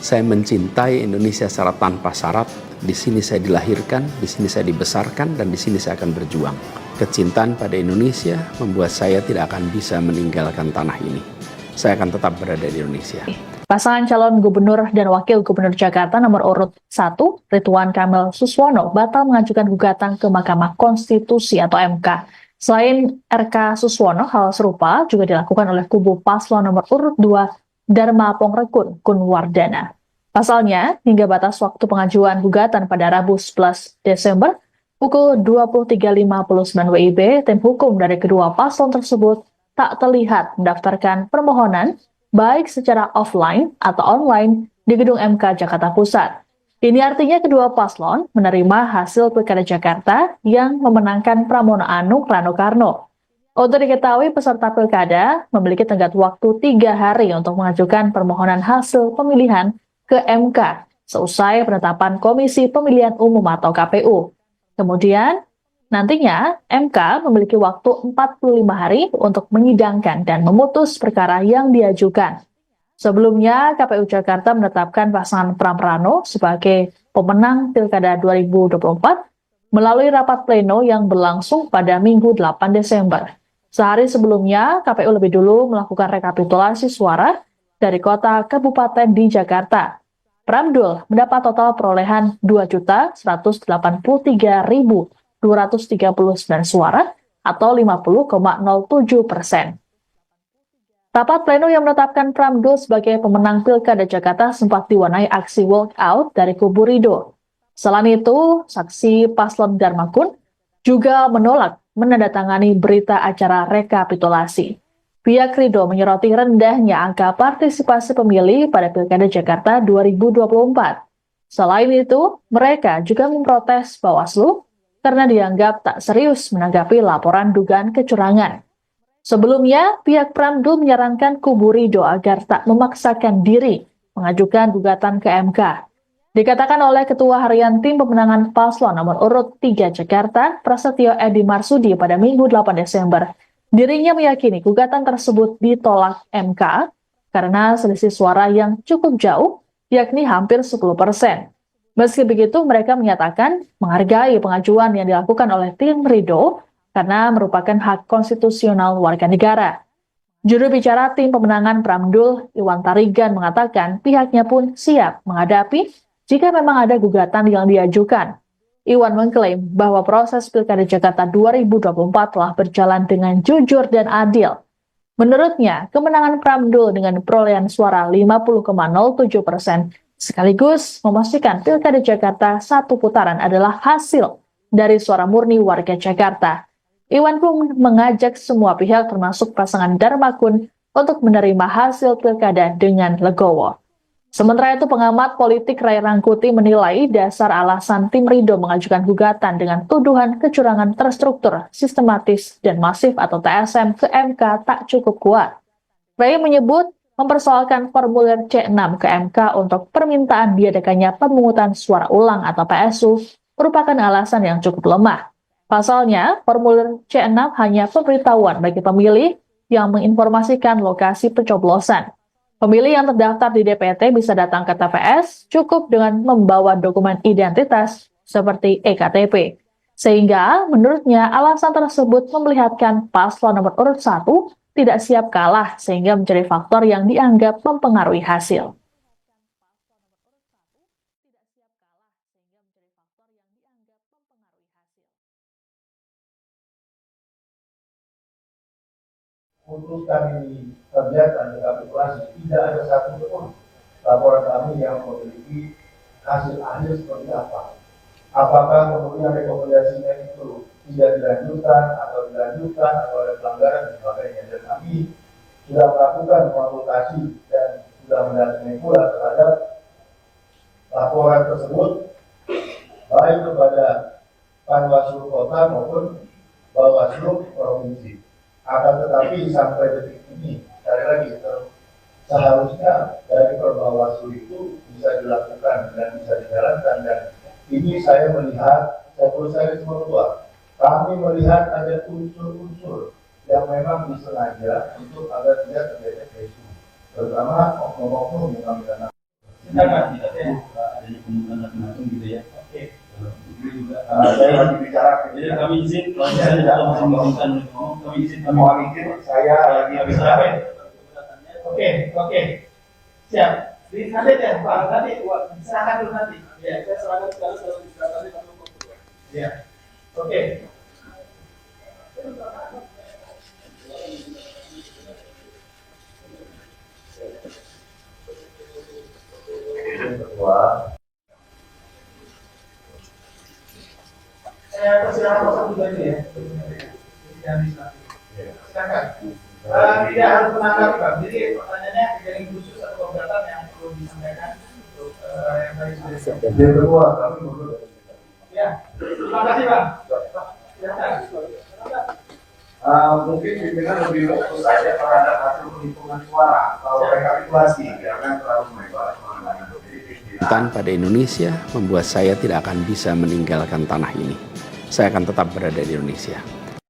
Saya mencintai Indonesia secara tanpa syarat. Di sini saya dilahirkan, di sini saya dibesarkan, dan di sini saya akan berjuang. Kecintaan pada Indonesia membuat saya tidak akan bisa meninggalkan tanah ini. Saya akan tetap berada di Indonesia. Pasangan calon gubernur dan wakil gubernur Jakarta nomor urut 1, Ridwan Kamil Suswono, batal mengajukan gugatan ke Mahkamah Konstitusi atau MK. Selain RK Suswono, hal serupa juga dilakukan oleh kubu paslon nomor urut 2, Dharma Pongrekun Kunwardana. Pasalnya, hingga batas waktu pengajuan gugatan pada Rabu 11 Desember, pukul 23.59 WIB, tim hukum dari kedua paslon tersebut tak terlihat mendaftarkan permohonan baik secara offline atau online di gedung MK Jakarta Pusat. Ini artinya kedua paslon menerima hasil Pilkada Jakarta yang memenangkan Pramono Anung Rano Karno. Untuk diketahui, peserta Pilkada memiliki tenggat waktu 3 hari untuk mengajukan permohonan hasil pemilihan ke MK seusai penetapan Komisi Pemilihan Umum atau KPU. Kemudian, nantinya MK memiliki waktu 45 hari untuk menyidangkan dan memutus perkara yang diajukan. Sebelumnya, KPU Jakarta menetapkan pasangan Pram Rano sebagai pemenang Pilkada 2024 melalui rapat pleno yang berlangsung pada Minggu 8 Desember. Sehari sebelumnya, KPU lebih dulu melakukan rekapitulasi suara dari kota kabupaten di Jakarta. Pramdul mendapat total perolehan 2.183.239 suara atau 50,07%. Rapat pleno yang menetapkan Pramdul sebagai pemenang Pilkada Jakarta sempat diwarnai aksi walkout dari kubu Ridho. Selain itu, saksi paslon Dharmakun juga menolak menandatangani berita acara rekapitulasi. Pihak Ridho menyoroti rendahnya angka partisipasi pemilih pada Pilkada Jakarta 2024. Selain itu, mereka juga memprotes Bawaslu karena dianggap tak serius menanggapi laporan dugaan kecurangan. Sebelumnya, pihak Pramdul menyarankan kubu Ridho agar tak memaksakan diri mengajukan gugatan ke MK. Dikatakan oleh Ketua Harian Tim Pemenangan Paslon nomor urut 3 Jakarta, Prasetyo Edi Marsudi pada Minggu 8 Desember, dirinya meyakini gugatan tersebut ditolak MK karena selisih suara yang cukup jauh, yakni hampir 10%. Meski begitu, mereka menyatakan menghargai pengajuan yang dilakukan oleh tim Ridho karena merupakan hak konstitusional warga negara. Juru bicara tim pemenangan Pramdul, Iwan Tarigan, mengatakan pihaknya pun siap menghadapi jika memang ada gugatan yang diajukan. Iwan mengklaim bahwa proses Pilkada Jakarta 2024 telah berjalan dengan jujur dan adil. Menurutnya, kemenangan Pramdul dengan perolehan suara 50,07% sekaligus memastikan Pilkada Jakarta satu putaran adalah hasil dari suara murni warga Jakarta. Iwan pun mengajak semua pihak termasuk pasangan Dharmakun untuk menerima hasil Pilkada dengan legowo. Sementara itu, pengamat politik Ray Rangkuti menilai dasar alasan tim Ridho mengajukan gugatan dengan tuduhan kecurangan terstruktur, sistematis, dan masif atau TSM ke MK tak cukup kuat. Ray menyebut mempersoalkan formulir C6 ke MK untuk permintaan diadakannya pemungutan suara ulang atau PSU merupakan alasan yang cukup lemah. Pasalnya, formulir C6 hanya pemberitahuan bagi pemilih yang menginformasikan lokasi pencoblosan. Pemilih yang terdaftar di DPT bisa datang ke TPS cukup dengan membawa dokumen identitas seperti EKTP. Sehingga, menurutnya, alasan tersebut memperlihatkan paslon nomor urut 1 tidak siap kalah sehingga menjadi faktor yang dianggap mempengaruhi hasil. Untuk kami kerjakan rekapitulasi, tidak ada satu pun laporan kami yang memiliki hasil akhir seperti apa. Apakah kemudian rekomendasinya itu tidak dilanjutkan atau ada pelanggaran dan sebagainya. Dan kami sudah melakukan konsultasi dan sudah mendatangi pula terhadap laporan tersebut baik kepada Panwaslu Kota maupun Bawaslu Provinsi. Akan tetapi sampai detik ini, sekali lagi, seharusnya dari Perbawaslu itu bisa dilakukan dan bisa dijalankan. Dan ini saya melihat, saya semua kami melihat ada unsur-unsur yang memang disengaja untuk agar tidak terjadi isu, terutama oknum-oknum yang kami kenal. Silakan. Adanya pembukaan macam-macam gitu ya. Oke. Ini juga Saya lagi bicara. jadi kami izin kalau saya tidak mengizinkan kami izin kami Mohon izin, saya lagi bicara. Oke, oke. Siap. Nanti ya, Pak. Nanti serahkan dulu nanti. Ya, saya serahkan sekarang kalau nanti. Ya. Oke. Ketua. Saya persilakan masuk dulu aja ya. Silakan. Tidak harus menanggapi Pak. Jadi pertanyaannya kejadian khusus atau keberatan yang perlu disampaikan untuk yang tadi sudah disampaikan. Yang kedua, kami menurut. Ya, terima kasih Pak. Silakan. Mungkin pimpinan lebih fokus saja terhadap hasil penghitungan suara kalau rekapitulasi karena terlalu melebar. Kecintaan pada Indonesia membuat saya tidak akan bisa meninggalkan tanah ini. Saya akan tetap berada di Indonesia.